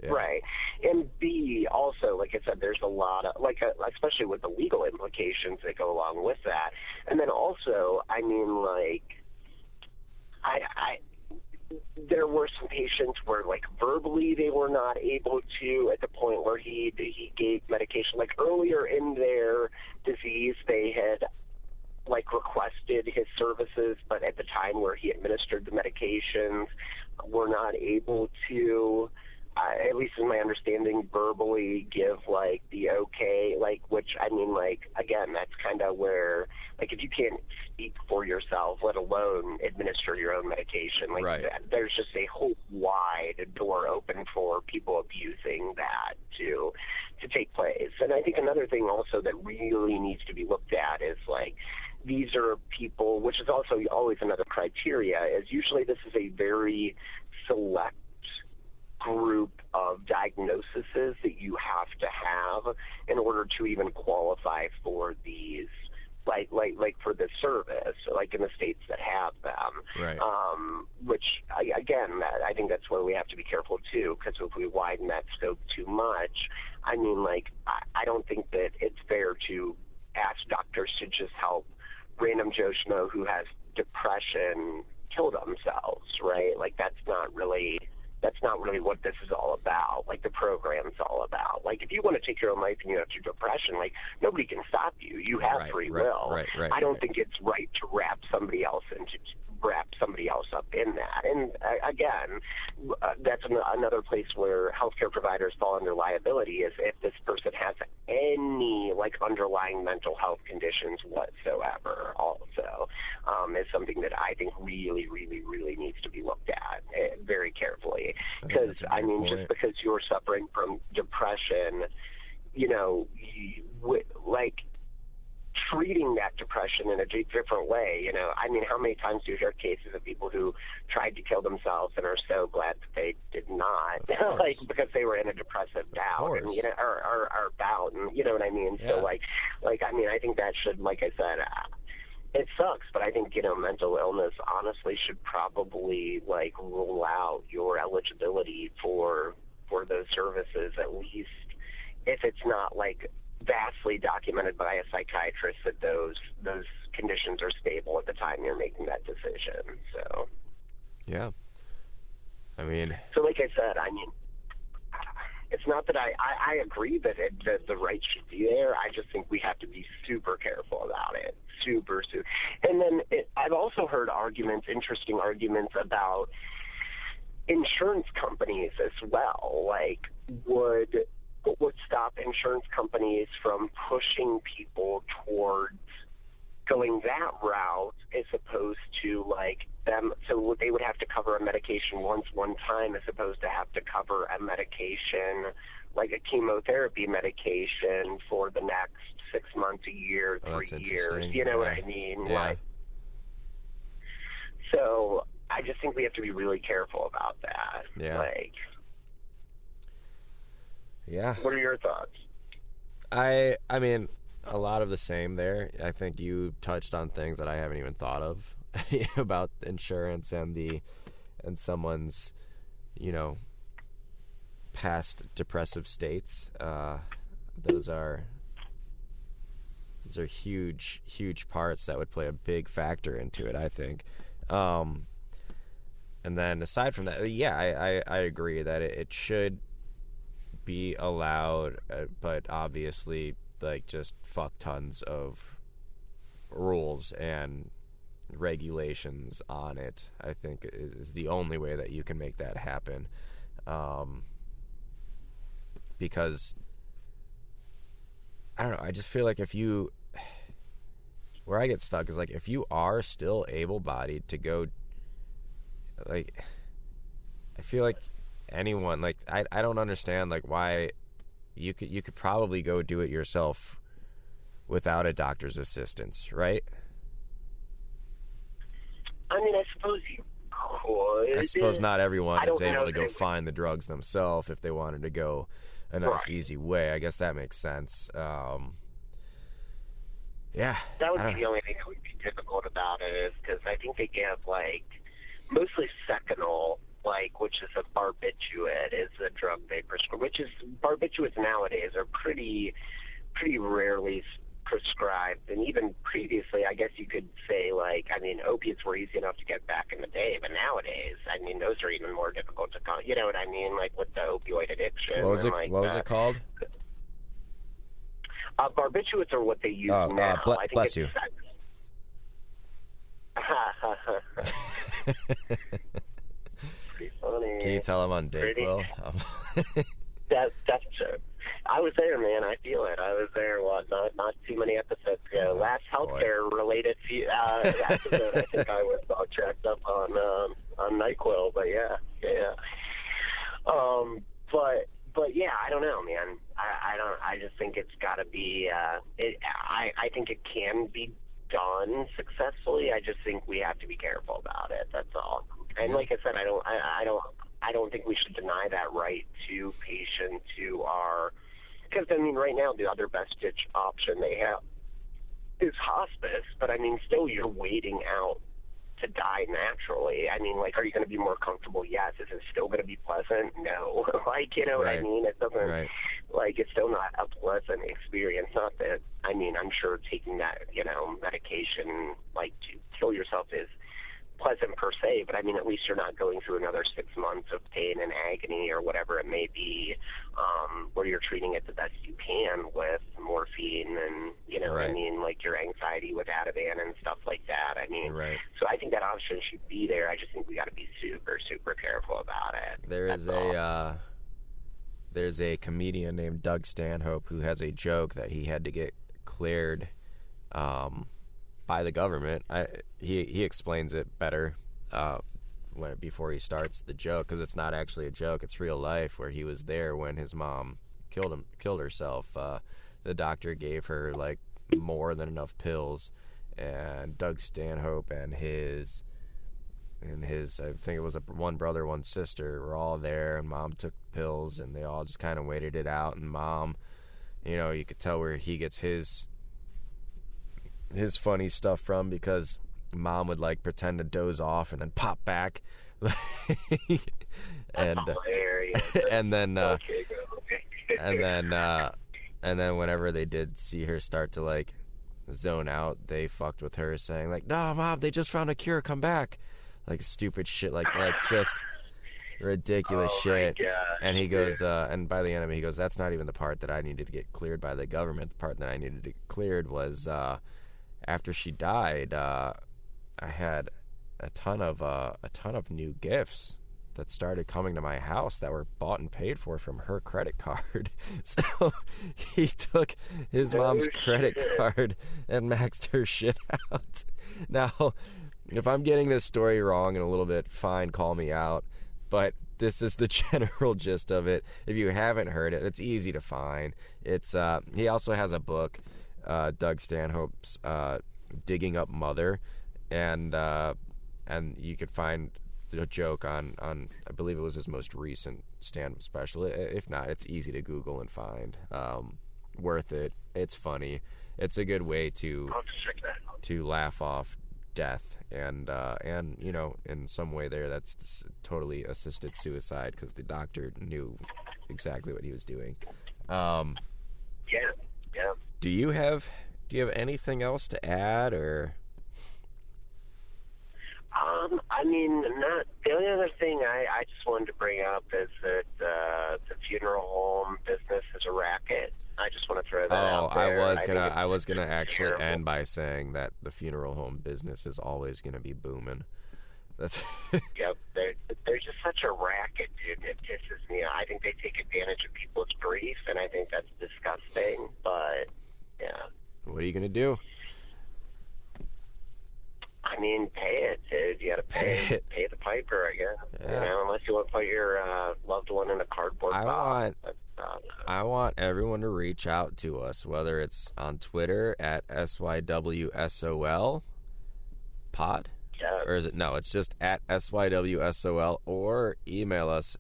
Yeah. Right. And B, also, like I said, there's a lot of, like, especially with the legal implications that go along with that. And then also, I mean, like, there were some patients where, like, verbally they were not able to, at the point where he gave medication. Like, earlier in their disease, they had, like, requested his services, but at the time where he administered the medications, were not able to, at least in my understanding, verbally give, like, the okay, like, which, I mean, like, again, that's kind of where, like, if you can't speak for yourself, let alone administer your own medication, like, there's just a whole wide door open for people abusing that to take place. And I think another thing also that really needs to be looked at is, like, these are people, which is also always another criteria, is usually this is a very select group of diagnoses that you have to have in order to even qualify for these, like for the service, like in the states that have them. Which, again, I think that's where we have to be careful too, because if we widen that scope too much, I mean, like, I don't think that it's fair to ask doctors to just help random Joe Schmo who has depression kill themselves, right? Like, that's not really what this is all about, like the program's all about. Like, if you want to take your own life and you have your depression, like, nobody can stop you. You have free will. I don't think it's right to wrap somebody else up in that. And again, that's another place where healthcare providers fall under liability, is if this person has any, like, underlying mental health conditions whatsoever also, is something that I think really, really, really needs to be looked at very carefully. Because, I mean, just because you're suffering from depression, you know, like, treating that depression in a different way, you know. I mean, how many times do you hear cases of people who tried to kill themselves and are so glad that they did not, like, because they were in a depressive bout, and, you know, or bout, and, you know what I mean? Yeah. So, like, I mean, I think that should, like I said, it sucks, but I think, you know, mental illness honestly should probably, like, rule out your eligibility for those services, at least if it's not, like, vastly documented by a psychiatrist that those conditions are stable at the time you're making that decision. So, yeah, I mean, so like I said, I mean, it's not that I agree that the rights should be there. I just think we have to be super careful about it. Super. And then I've also heard interesting arguments about insurance companies as well. Like, what would stop insurance companies from pushing people towards going that route, as opposed to, like, them, so they would have to cover a medication one time, as opposed to have to cover a medication, like a chemotherapy medication, for the next 6 months, a year, 3 years. You know what I mean? Yeah. Like, so I just think we have to be really careful about that. Yeah. Like, yeah. What are your thoughts? I mean, a lot of the same there. I think you touched on things that I haven't even thought of about insurance and someone's, you know, past depressive states. Those are huge parts that would play a big factor into it, I think. And then aside from that, yeah, I agree that it should be allowed, but obviously, like, just fuck tons of rules and regulations on it, I think is the only way that you can make that happen. Because I don't know, I just feel like where I get stuck is, like, if you are still able-bodied to go, like, I feel like anyone, like, I don't understand, like, why you could probably go do it yourself without a doctor's assistance, right? I mean, I suppose you could. I suppose not everyone is able to go find the drugs themselves if they wanted to go a nice, easy way. I guess that makes sense. Yeah. That would be the only thing that would be difficult about it, is because I think they give, like, mostly Seconal, like, which is a barbiturate, is a drug they prescribe, which is, barbiturates nowadays are pretty rarely prescribed. And even previously, I guess you could say, like, I mean, opiates were easy enough to get back in the day, but nowadays, I mean, those are even more difficult to come. You know what I mean? Like, with the opioid addiction. What was it called? Barbiturates are what they use now. I think bless you. Pretty funny. Can you tell I'm on Dayquil? That's true. I was there, man. I feel it. I was there. Not too mmany episodes ago. Last healthcare related episode. I think I was all checked up on NyQuil. But yeah. But yeah, I don't know, man. I just think it's got to be. I think it can be done successfully. I just think we have to be careful about it. That's all. And like I said, I don't think we should deny that right to patients who are, because I mean, right now the other best ditch option they have is hospice. But I mean, still, you're waiting out to die naturally. I mean, like, are you going to be more comfortable? Yes. Is it still going to be pleasant? No. Like, you know what I mean? It doesn't, like, it's still not a pleasant experience. Not that, I mean, I'm sure taking that, you know, medication, like, to kill yourself is pleasant per se, but I mean, at least you're not going through another 6 months of pain and agony or whatever it may be, where you're treating it the best you can with morphine and, you know what I mean, like your anxiety with Ativan and stuff like that. I mean, so I think that option should be there. I just think we got to be super, super careful about it. There's a comedian named Doug Stanhope who has a joke that he had to get cleared by the government. He explains it better before he starts the joke, because it's not actually a joke, it's real life, where he was there when his mom killed herself. The doctor gave her, like, more than enough pills, and Doug Stanhope and his I think it was one brother, one sister, were all there, and mom took pills, and they all just kind of waited it out. And mom, you know, you could tell where he gets his funny stuff from, because mom would, like, pretend to doze off and then pop back. and then whenever they did see her start to, like, zone out, they fucked with her, saying, like, "No, mom, they just found a cure, come back." Like, stupid shit, like just ridiculous shit. And he goes, and by the end of it, he goes, "That's not even the part that I needed to get cleared by the government. The part that I needed to get cleared was after she died, I had a ton of new gifts that started coming to my house that were bought and paid for from her credit card." So he took his mom's credit card and maxed her shit out. Now, if I'm getting this story wrong in a little bit, fine, call me out. But this is the general gist of it. If you haven't heard it, it's easy to find. It's he also has a book, Doug Stanhope's Digging Up Mother, and you could find the joke on I believe it was his most recent stand-up special. If not, it's easy to Google and find. Worth it. It's funny. It's a good way to laugh off death, and you know, in some way there, that's totally assisted suicide, because the doctor knew exactly what he was doing. Yeah. Do you have anything else to add, or? I mean, not The only other thing I just wanted to bring up is that the funeral home business is a racket. I just want to throw that out there. I was gonna actually end by saying that the funeral home business is always gonna be booming. That's Yep, they're just such a racket, dude. It pisses me off. I think they take advantage of people's grief, and I think that's disgusting. But yeah, what are you gonna do? I mean, pay it, dude. You got to pay the piper, I guess. Yeah. You know, unless you want to put your loved one in a cardboard box. I want everyone to reach out to us, whether it's on Twitter at SYWSOL pod. Yeah. Or is it? No, it's just at SYWSOL, or email us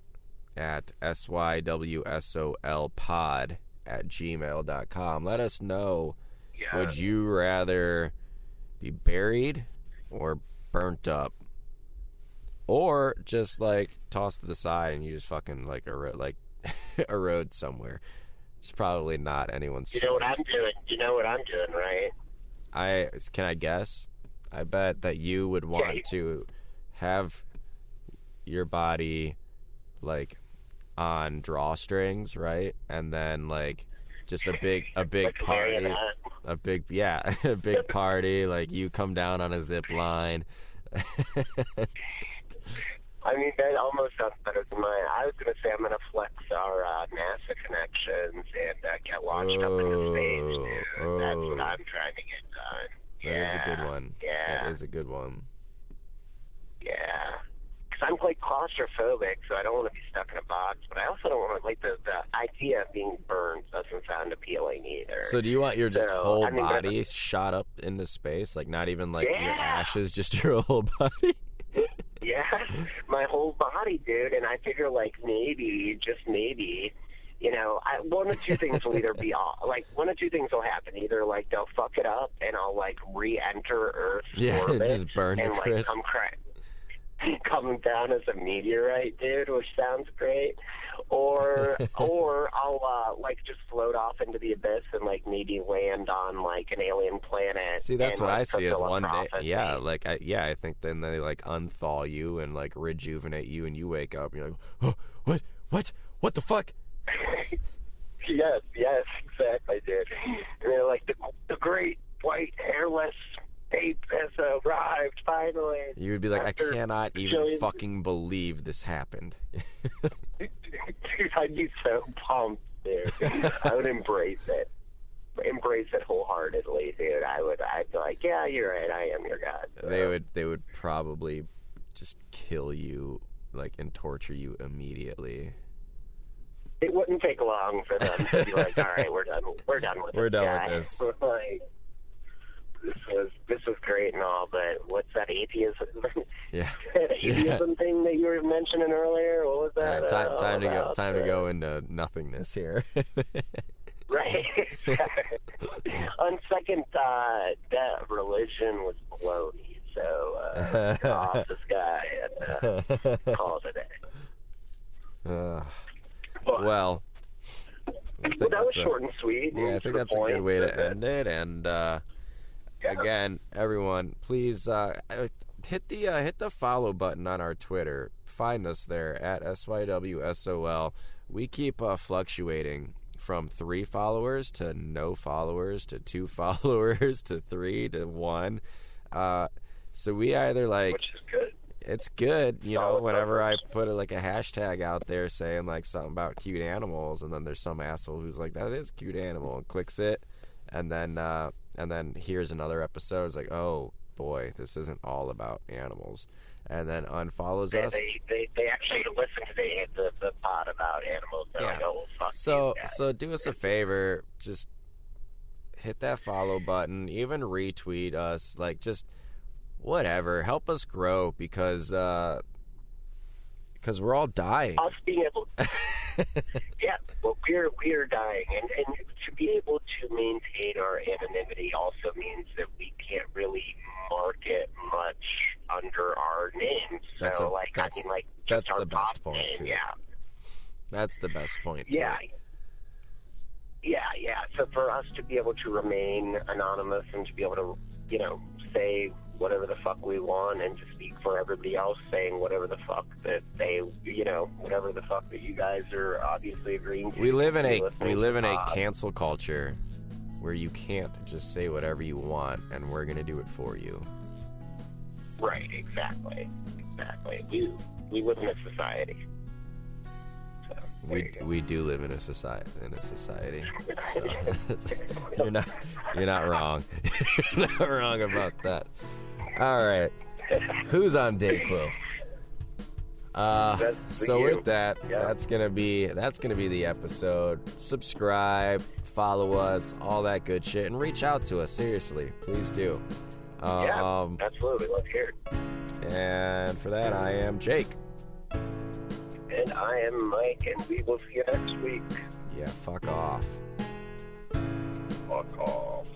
at SYWSOLpod@gmail.com. Let us know, would you rather be buried or burnt up? Or just, like, tossed to the side and you just fucking, like, erode somewhere. It's probably not anyone's choice. You know what I'm doing? You know what I'm doing, right? Can I guess? I bet that you would want to have your body, like, on drawstrings, right? And then, like, just a big like party. A big party. Like, you come down on a zip line. I mean, that almost sounds better than mine. I was going to say I'm going to flex our NASA connections and get launched up into space, dude. That's what I'm trying to get done. That is a good one. Yeah. That is a good one. Yeah. Because I'm quite claustrophobic, so I don't want to be stuck in a box, but I also don't want to, like, the idea of being burned doesn't sound appealing either. So do you want your whole body shot up into space? Like, not even, like, your ashes, just your whole body? Yeah, my whole body, dude. And I figure, like, maybe, just maybe, you know, one of two things will either be one of two things will happen. Either, like, they'll fuck it up and I'll, like, re-enter Earth's orbit just burn and, to like, coming down as a meteorite, dude, which sounds great. Or I'll like just float off into the abyss and, like, maybe land on, like, an alien planet. See, that's and, what like, I see as one day. prophecy. Yeah, like I think then they, like, unthaw you and, like, rejuvenate you, and you wake up and you're like, oh, what the fuck? Yes, exactly, dude. And they're like, the great white hairless ape has arrived finally. You would be like, I cannot even fucking believe this happened. Dude, I'd be so pumped, dude. I would embrace it wholeheartedly, dude. I'd be like, yeah, you're right, I am your god. So. They would probably just kill you, like, and torture you immediately. It wouldn't take long for them to be like, all right, we're done with this. Like, this was great and all, but what's that atheism? Yeah. That atheism thing that you were mentioning earlier? What was that? Time to go into nothingness here. Right. On second thought, that religion was baloney. So get off this guy and call it a day. Well, that was short and sweet. Yeah, I think that's a good way to end it. And again, everyone, please hit the follow button on our Twitter. Find us there at SYWSOL. We keep fluctuating from 3 followers to no followers to 2 followers to 3 to 1. So we either, like, which is good. It's good, you know, whenever I put a hashtag out there saying, like, something about cute animals, and then there's some asshole who's like, that is a cute animal, and clicks it, and then here's another episode. It's like, oh boy, this isn't all about animals, and then unfollows us. They actually listen to the pod about animals. They're like, oh, fuck. So do us a favor, just hit that follow button, even retweet us, like, just whatever, help us grow, because we're all dying. Us being able, yeah, well, we are dying, and to be able to maintain our anonymity also means that we can't really market much under our names. That's the best point. Name, too. yeah, that's the best point. Yeah. Too. Yeah. So for us to be able to remain anonymous and to be able to, you know, say whatever the fuck we want and to speak for everybody else saying whatever the fuck that they, whatever the fuck that you guys are obviously agreeing to. We live in a cancel culture where you can't just say whatever you want, and we're gonna do it for you. Right, exactly. We live in a society. So, we do live in a society. So, you're not wrong. You're not wrong about that. All right, who's on Dayquil? So with that, that's gonna be the episode. Subscribe, follow us, all that good shit, and reach out to us. Seriously, please do. Absolutely. Let's hear it. And for that, I am Jake. And I am Mike, and we will see you next week. Yeah, fuck off. Fuck off.